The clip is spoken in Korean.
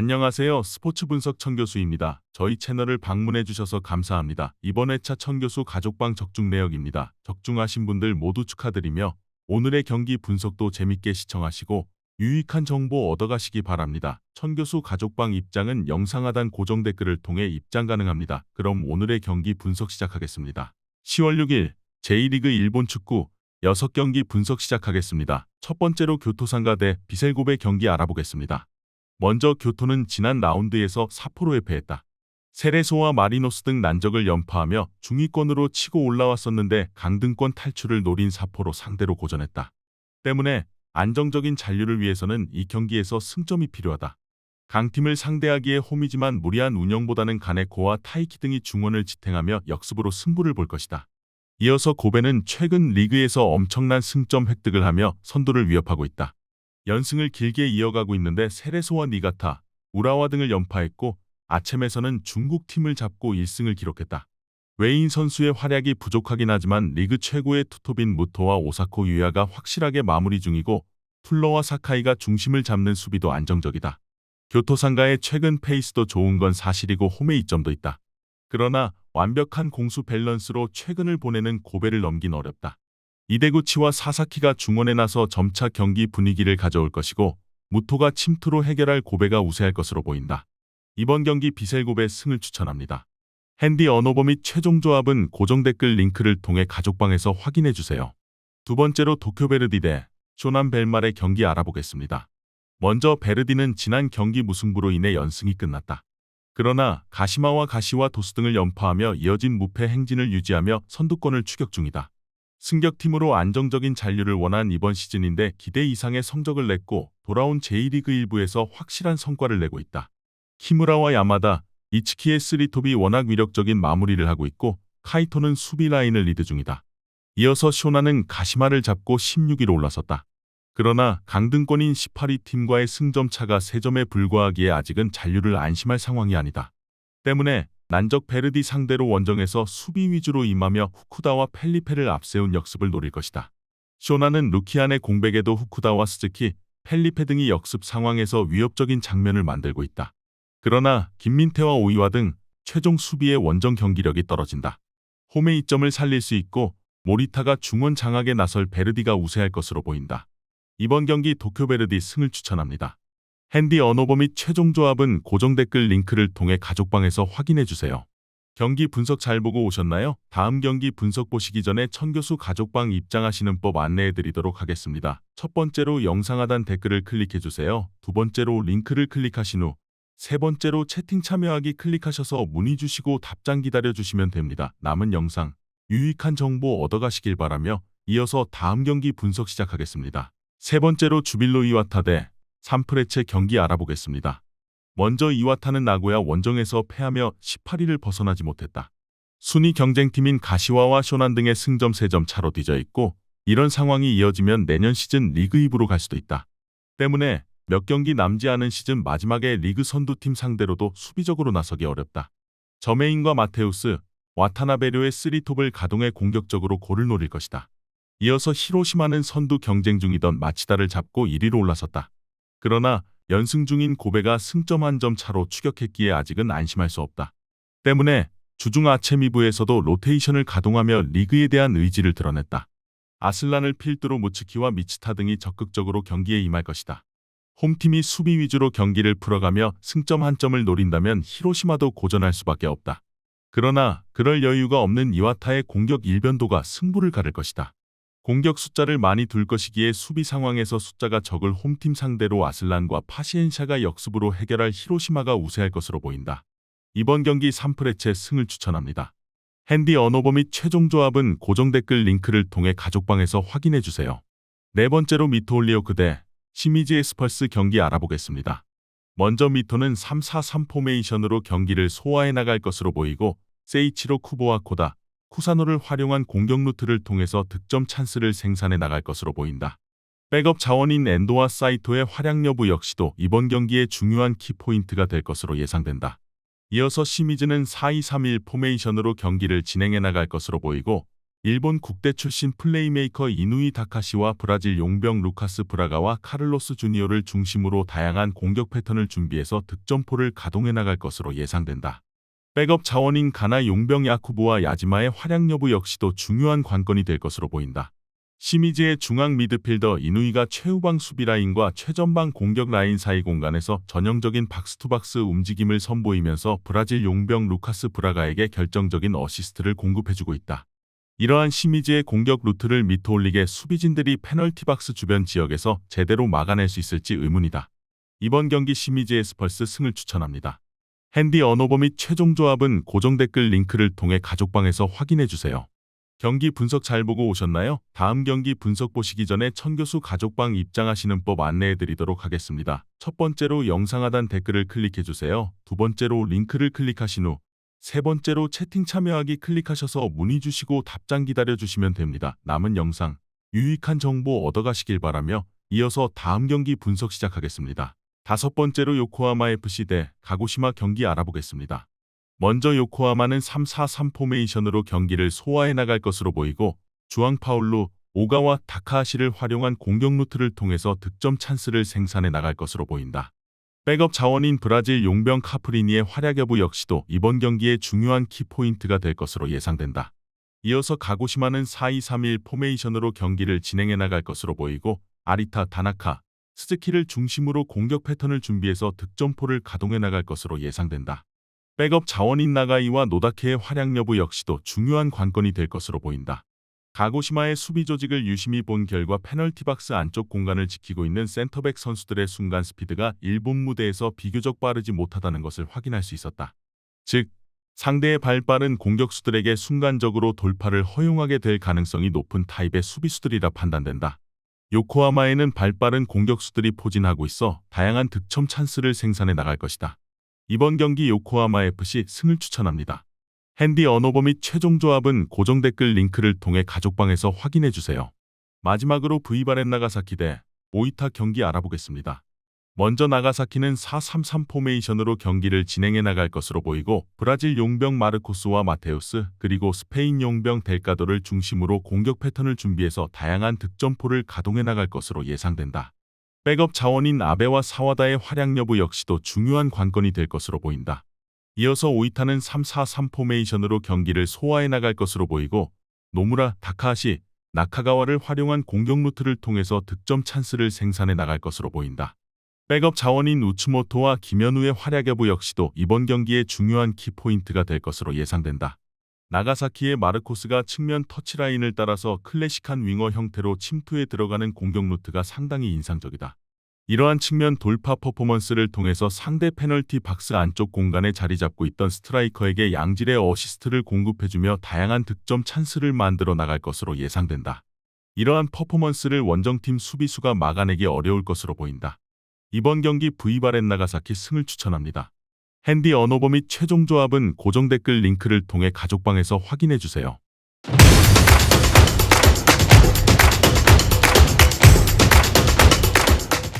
안녕하세요. 스포츠 분석 천교수입니다. 저희 채널을 방문해 주셔서 감사합니다. 이번 회차 천교수 가족방 적중 내역입니다. 적중하신 분들 모두 축하드리며 오늘의 경기 분석도 재밌게 시청하시고 유익한 정보 얻어가시기 바랍니다. 천교수 가족방 입장은 영상 하단 고정 댓글을 통해 입장 가능합니다. 그럼 오늘의 경기 분석 시작하겠습니다. 10월 6일 제1리그 일본 축구 6경기 분석 시작하겠습니다. 첫 번째로 교토상가 대 비셀고베 경기 알아보겠습니다. 먼저 교토는 지난 라운드에서 삿포로에 패했다. 세레소와 마리노스 등 난적을 연파하며 중위권으로 치고 올라왔었는데 강등권 탈출을 노린 삿포로 상대로 고전했다. 때문에 안정적인 잔류를 위해서는 이 경기에서 승점이 필요하다. 강팀을 상대하기에 홈이지만 무리한 운영보다는 가네코와 타이키 등이 중원을 지탱하며 역습으로 승부를 볼 것이다. 이어서 고베는 최근 리그에서 엄청난 승점 획득을 하며 선두를 위협하고 있다. 연승을 길게 이어가고 있는데 세레소와 니가타, 우라와 등을 연파했고 아쳔에서는 중국 팀을 잡고 1승을 기록했다. 외인 선수의 활약이 부족하긴 하지만 리그 최고의 투톱인 무토와 오사코 유야가 확실하게 마무리 중이고 풀러와 사카이가 중심을 잡는 수비도 안정적이다. 교토상가의 최근 페이스도 좋은 건 사실이고 홈에 이점도 있다. 그러나 완벽한 공수 밸런스로 최근을 보내는 고베를 넘긴 어렵다. 이데구치와 사사키가 중원에 나서 점차 경기 분위기를 가져올 것이고 무토가 침투로 해결할 고베가 우세할 것으로 보인다. 이번 경기 비셀고베 승을 추천합니다. 핸디 언어버 및 최종 조합은 고정 댓글 링크를 통해 가족방에서 확인해주세요. 두 번째로 도쿄 베르디 대 쇼난 벨말의 경기 알아보겠습니다. 먼저 베르디는 지난 경기 무승부로 인해 연승이 끝났다. 그러나 가시마와 가시와 도스 등을 연파하며 이어진 무패 행진을 유지하며 선두권을 추격 중이다. 승격팀으로 안정적인 잔류를 원한 이번 시즌인데 기대 이상의 성적을 냈고 돌아온 제1리그 일부에서 확실한 성과를 내고 있다. 키무라와 야마다, 이츠키의 쓰리톱이 워낙 위력적인 마무리를 하고 있고 카이토는 수비 라인을 리드 중이다. 이어서 쇼나는 가시마를 잡고 16위로 올라섰다. 그러나 강등권인 18위 팀과의 승점 차가 3점에 불과하기에 아직은 잔류를 안심할 상황이 아니다. 때문에 난적 베르디 상대로 원정에서 수비 위주로 임하며 후쿠다와 펠리페를 앞세운 역습을 노릴 것이다. 쇼나는 루키안의 공백에도 후쿠다와 스즈키, 펠리페 등이 역습 상황에서 위협적인 장면을 만들고 있다. 그러나 김민태와 오이와 등 최종 수비의 원정 경기력이 떨어진다. 홈의 이점을 살릴 수 있고 모리타가 중원 장악에 나설 베르디가 우세할 것으로 보인다. 이번 경기 도쿄 베르디 승을 추천합니다. 핸디 언어버 및 최종 조합은 고정 댓글 링크를 통해 가족방에서 확인해주세요. 경기 분석 잘 보고 오셨나요? 다음 경기 분석 보시기 전에 천교수 가족방 입장하시는 법 안내해드리도록 하겠습니다. 첫 번째로 영상 하단 댓글을 클릭해주세요. 두 번째로 링크를 클릭하신 후 세 번째로 채팅 참여하기 클릭하셔서 문의 주시고 답장 기다려주시면 됩니다. 남은 영상, 유익한 정보 얻어가시길 바라며 이어서 다음 경기 분석 시작하겠습니다. 세 번째로 주빌로 이와타 대 산프레체 경기 알아보겠습니다. 먼저 이와타는 나고야 원정에서 패하며 18위를 벗어나지 못했다. 순위 경쟁팀인 가시와와 쇼난 등의 승점 3점 차로 뒤져 있고 이런 상황이 이어지면 내년 시즌 리그 2부로 갈 수도 있다. 때문에 몇 경기 남지 않은 시즌 마지막에 리그 선두팀 상대로도 수비적으로 나서기 어렵다. 저메인과 마테우스, 와타나베료의 3톱을 가동해 공격적으로 골을 노릴 것이다. 이어서 히로시마는 선두 경쟁 중이던 마치다를 잡고 1위로 올라섰다. 그러나 연승 중인 고베가 승점 1점 차로 추격했기에 아직은 안심할 수 없다. 때문에 주중 아체미부에서도 로테이션을 가동하며 리그에 대한 의지를 드러냈다. 아슬란을 필두로 무츠키와 미츠타 등이 적극적으로 경기에 임할 것이다. 홈팀이 수비 위주로 경기를 풀어가며 승점 1점을 노린다면 히로시마도 고전할 수밖에 없다. 그러나 그럴 여유가 없는 이와타의 공격 일변도가 승부를 가를 것이다. 공격 숫자를 많이 둘 것이기에 수비 상황에서 숫자가 적을 홈팀 상대로 아슬란과 파시엔샤가 역습으로 해결할 히로시마가 우세할 것으로 보인다. 이번 경기 산프레체 승을 추천합니다. 핸디 언어버 및 최종 조합은 고정 댓글 링크를 통해 가족방에서 확인해주세요. 네 번째로 미토 홀리오크 대 시미즈 에스펄스 경기 알아보겠습니다. 먼저 미토는 3-4-3 포메이션으로 경기를 소화해 나갈 것으로 보이고 세이치로 쿠보와 코다, 쿠사노를 활용한 공격 루트를 통해서 득점 찬스를 생산해 나갈 것으로 보인다. 백업 자원인 엔도와 사이토의 활약 여부 역시도 이번 경기의 중요한 키포인트가 될 것으로 예상된다. 이어서 시미즈는 4-2-3-1 포메이션으로 경기를 진행해 나갈 것으로 보이고 일본 국대 출신 플레이메이커 이누이 다카시와 브라질 용병 루카스 브라가와 카를로스 주니어를 중심으로 다양한 공격 패턴을 준비해서 득점포를 가동해 나갈 것으로 예상된다. 백업 자원인 가나 용병 야쿠부와 야지마의 활약 여부 역시도 중요한 관건이 될 것으로 보인다. 시미즈의 중앙 미드필더 이누이가 최후방 수비 라인과 최전방 공격 라인 사이 공간에서 전형적인 박스투박스 움직임을 선보이면서 브라질 용병 루카스 브라가에게 결정적인 어시스트를 공급해주고 있다. 이러한 시미즈의 공격 루트를 밑어 올리게 수비진들이 페널티 박스 주변 지역에서 제대로 막아낼 수 있을지 의문이다. 이번 경기 시미즈의 스펄스 승을 추천합니다. 핸디 언어버 및 최종 조합은 고정 댓글 링크를 통해 가족방에서 확인해주세요. 경기 분석 잘 보고 오셨나요? 다음 경기 분석 보시기 전에 천교수 가족방 입장하시는 법 안내해드리도록 하겠습니다. 첫 번째로 영상 하단 댓글을 클릭해주세요. 두 번째로 링크를 클릭하신 후 세 번째로 채팅 참여하기 클릭하셔서 문의 주시고 답장 기다려주시면 됩니다. 남은 영상 유익한 정보 얻어가시길 바라며 이어서 다음 경기 분석 시작하겠습니다. 다섯 번째로 요코하마 FC 대 가고시마 경기 알아보겠습니다. 먼저 요코하마는 3-4-3 포메이션으로 경기를 소화해 나갈 것으로 보이고 주앙파울루, 오가와 다카하시를 활용한 공격 루트를 통해서 득점 찬스를 생산해 나갈 것으로 보인다. 백업 자원인 브라질 용병 카프리니의 활약 여부 역시도 이번 경기의 중요한 키포인트가 될 것으로 예상된다. 이어서 가고시마는 4-2-3-1 포메이션으로 경기를 진행해 나갈 것으로 보이고 아리타, 다나카, 스즈키를 중심으로 공격 패턴을 준비해서 득점포를 가동해 나갈 것으로 예상된다. 백업 자원인 나가이와 노다케의 활약 여부 역시도 중요한 관건이 될 것으로 보인다. 가고시마의 수비 조직을 유심히 본 결과 페널티 박스 안쪽 공간을 지키고 있는 센터백 선수들의 순간 스피드가 일본 무대에서 비교적 빠르지 못하다는 것을 확인할 수 있었다. 즉, 상대의 발빠른 공격수들에게 순간적으로 돌파를 허용하게 될 가능성이 높은 타입의 수비수들이라 판단된다. 요코하마에는 발빠른 공격수들이 포진하고 있어 다양한 득점 찬스를 생산해 나갈 것이다. 이번 경기 요코하마 FC 승을 추천합니다. 핸디 언어버 및 최종 조합은 고정 댓글 링크를 통해 가족방에서 확인해주세요. 마지막으로 V바렌 나가사키 대 오이타 경기 알아보겠습니다. 먼저 나가사키는 4-3-3 포메이션으로 경기를 진행해 나갈 것으로 보이고 브라질 용병 마르코스와 마테우스 그리고 스페인 용병 델카도를 중심으로 공격 패턴을 준비해서 다양한 득점포를 가동해 나갈 것으로 예상된다. 백업 자원인 아베와 사와다의 활약 여부 역시도 중요한 관건이 될 것으로 보인다. 이어서 오이타는 3-4-3 포메이션으로 경기를 소화해 나갈 것으로 보이고 노무라, 다카하시, 나카가와를 활용한 공격 루트를 통해서 득점 찬스를 생산해 나갈 것으로 보인다. 백업 자원인 우츠모토와 김현우의 활약 여부 역시도 이번 경기의 중요한 키포인트가 될 것으로 예상된다. 나가사키의 마르코스가 측면 터치라인을 따라서 클래식한 윙어 형태로 침투에 들어가는 공격 루트가 상당히 인상적이다. 이러한 측면 돌파 퍼포먼스를 통해서 상대 페널티 박스 안쪽 공간에 자리 잡고 있던 스트라이커에게 양질의 어시스트를 공급해주며 다양한 득점 찬스를 만들어 나갈 것으로 예상된다. 이러한 퍼포먼스를 원정팀 수비수가 막아내기 어려울 것으로 보인다. 이번 경기 V바렌 나가사키 승을 추천합니다. 핸디 언어버 및 최종 조합은 고정 댓글 링크를 통해 가족방에서 확인해주세요.